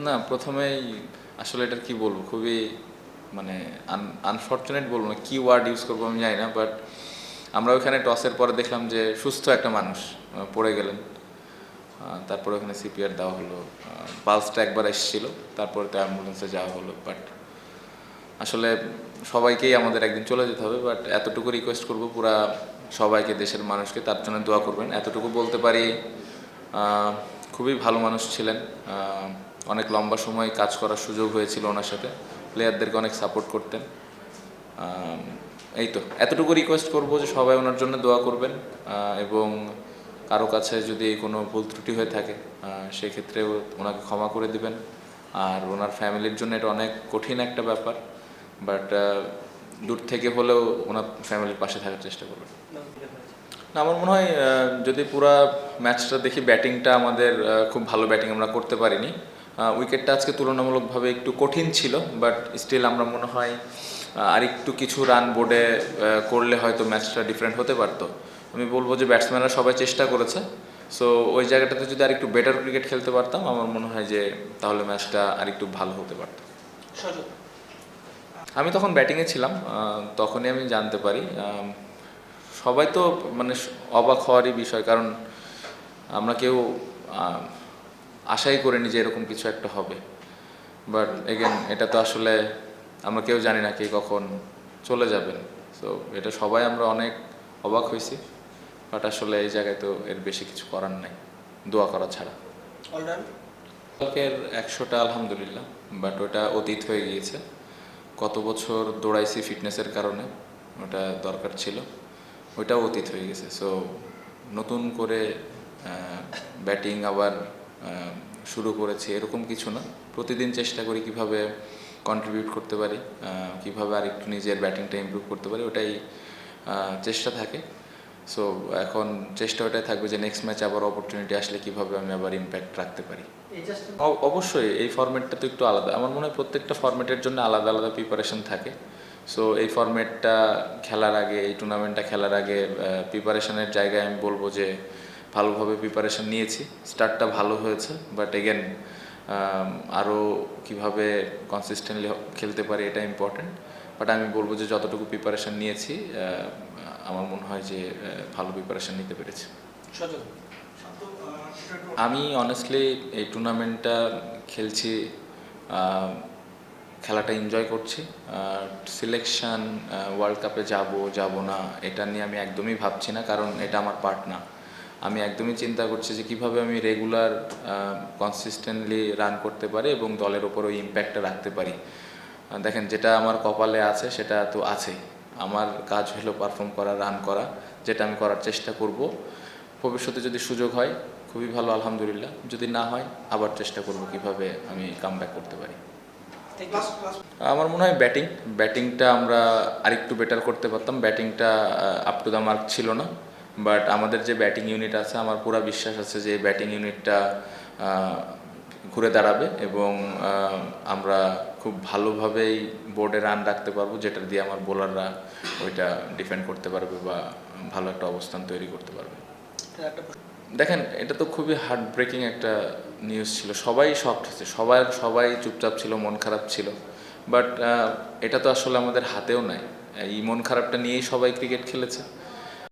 না, প্রথমেই আসলে এটার কি বলবো, খুবই মানে আনফর্চুনেট বলবো না, কি ওয়ার্ড ইউজ করবো আমি জানি না, বাট আমরা ওখানে টসের পরে দেখলাম যে সুস্থ একটা মানুষ পড়ে গেলেন। তারপরে ওখানে সিপিআর দেওয়া হলো, পালসটা একবার এসেছিল, তারপরে তো অ্যাম্বুলেন্সে যাওয়া হলো। বাট আসলে সবাইকেই আমাদের একদিন চলে যেতে হবে, বাট এতটুকু রিকোয়েস্ট করবো পুরা সবাইকে, দেশের মানুষকে তার জন্য দোয়া করবেন। এতটুকু বলতে পারি, খুবই ভালো মানুষ ছিলেন। অনেক লম্বা সময় কাজ করার সুযোগ হয়েছিল ওনার সাথে, প্লেয়ারদেরকে অনেক সাপোর্ট করতেন। এই তো এতটুকু রিকোয়েস্ট করবো যে সবাই ওনার জন্য দোয়া করবেন, এবং কারো কাছে যদি কোনো ভুল ত্রুটি হয়ে থাকে সেক্ষেত্রে ওনাকে ক্ষমা করে দিবেন। আর ওনার ফ্যামিলির জন্য এটা অনেক কঠিন একটা ব্যাপার, বাট দূর থেকে হলেও ওনার ফ্যামিলির পাশে থাকার চেষ্টা করবেন। না, আমার মনে হয় যদি পুরা ম্যাচটা দেখি, ব্যাটিংটা আমাদের খুব ভালো ব্যাটিং আমরা করতে পারিনি। উইকেটটা আজকে তুলনামূলকভাবে একটু কঠিন ছিল, বাট স্টিল আমরা মনে হয় আর একটু কিছু রান বোর্ডে করলে হয়তো ম্যাচটা ডিফারেন্ট হতে পারতো। আমি বলবো যে ব্যাটসম্যানরা সবাই চেষ্টা করেছে, সো ওই জায়গাটাতে যদি আর একটু বেটার ক্রিকেট খেলতে পারতাম, আমার মনে হয় যে তাহলে ম্যাচটা আর একটু ভালো হতে পারত। আমি তখন ব্যাটিংয়ে ছিলাম, তখনই আমি জানতে পারি। সবাই তো মানে অবাক হওয়ারই বিষয়, কারণ আমরা কেউ আশাই করিনি যে এরকম কিছু একটা হবে। বাট এগেন, এটা তো আসলে আমরা কেউ জানি না কে কখন চলে যাবেন। সো এটা সবাই আমরা অনেক অবাক হয়েছি, বাট আসলে এই জায়গায় তো এর বেশি কিছু করার নাই, দোয়া করা ছাড়া। কালকের 100টা আলহামদুলিল্লাহ, বাট ওটা অতীত হয়ে গিয়েছে। কত বছর দৌড়াইছি ফিটনেসের কারণে, ওটা দরকার ছিল, ওইটাও অতীত হয়ে গেছে। সো নতুন করে ব্যাটিং আবার শুরু করেছি এরকম কিছু না। প্রতিদিন চেষ্টা করি কিভাবে কন্ট্রিবিউট করতে পারি, কিভাবে আর একটু নিজের ব্যাটিংটা ইমপ্রুভ করতে পারি, ওটাই চেষ্টা থাকে। সো এখন চেষ্টা ওটাই থাকবে যে নেক্সট ম্যাচে আবার অপরচুনিটি আসলে কিভাবে আমি আবার ইম্প্যাক্ট রাখতে পারি। অবশ্যই এই ফরম্যাটটা তো একটু আলাদা, আমার মনে হয় প্রত্যেকটা ফরম্যাটের জন্য আলাদা আলাদা প্রিপারেশন থাকে। সো এই ফরম্যাটটা খেলার আগে, এই টুর্নামেন্টটা খেলার আগে প্রিপারেশনের জায়গায় আমি বলবো যে ভালোভাবে প্রিপারেশন নিয়েছি, স্টার্টটা ভালো হয়েছে, বাট এগেন আরও কীভাবে কনসিস্টেন্টলি খেলতে পারি এটা ইম্পর্টেন্ট। বাট আমি বলবো যে যতটুকু প্রিপারেশন নিয়েছি, আমার মনে হয় যে ভালো প্রিপারেশন নিতে পেরেছি। আমি অনেস্টলি এই টুর্নামেন্টটা খেলছি, খেলাটা এনজয় করছি। সিলেকশন ওয়ার্ল্ড কাপে যাব না এটা নিয়ে আমি একদমই ভাবছি না, কারণ এটা আমার পার্ট না। আমি একদমই চিন্তা করছি যে কীভাবে আমি রেগুলার কনসিস্টেন্টলি রান করতে পারি এবং দলের ওপর ওই ইম্প্যাক্টটা রাখতে পারি। দেখেন, যেটা আমার কপালে আছে সেটা তো আছেই। আমার কাজ হলো পারফর্ম করা, রান করা, যেটা আমি করার চেষ্টা করব। ভবিষ্যতে যদি সুযোগ হয় খুবই ভালো, আলহামদুলিল্লাহ। যদি না হয় আবার চেষ্টা করব কিভাবে আমি কামব্যাক করতে পারি। আমার মনে হয় ব্যাটিংটা আমরা আরেকটু বেটার করতে পারতাম। ব্যাটিংটা আপ টু দ্য মার্ক ছিল না, বাট আমাদের যে ব্যাটিং ইউনিট আছে, আমার পুরো বিশ্বাস আছে যে ব্যাটিং ইউনিটটা ঘুরে দাঁড়াবে এবং আমরা খুব ভালোভাবেই বোর্ডে রান রাখতে পারবো, যেটা দিয়ে আমার বোলাররা ওইটা ডিফেন্ড করতে পারবে বা ভালো একটা অবস্থান তৈরি করতে পারবে। দেখেন, এটা তো খুবই হার্ট ব্রেকিং একটা নিউজ ছিল, সবাই শকড হয়েছে, সবাই চুপচাপ ছিল, মন খারাপ ছিল। বাট এটা তো আসলে আমাদের হাতেও নাই, এই মন খারাপটা নিয়েই সবাই ক্রিকেট খেলেছে।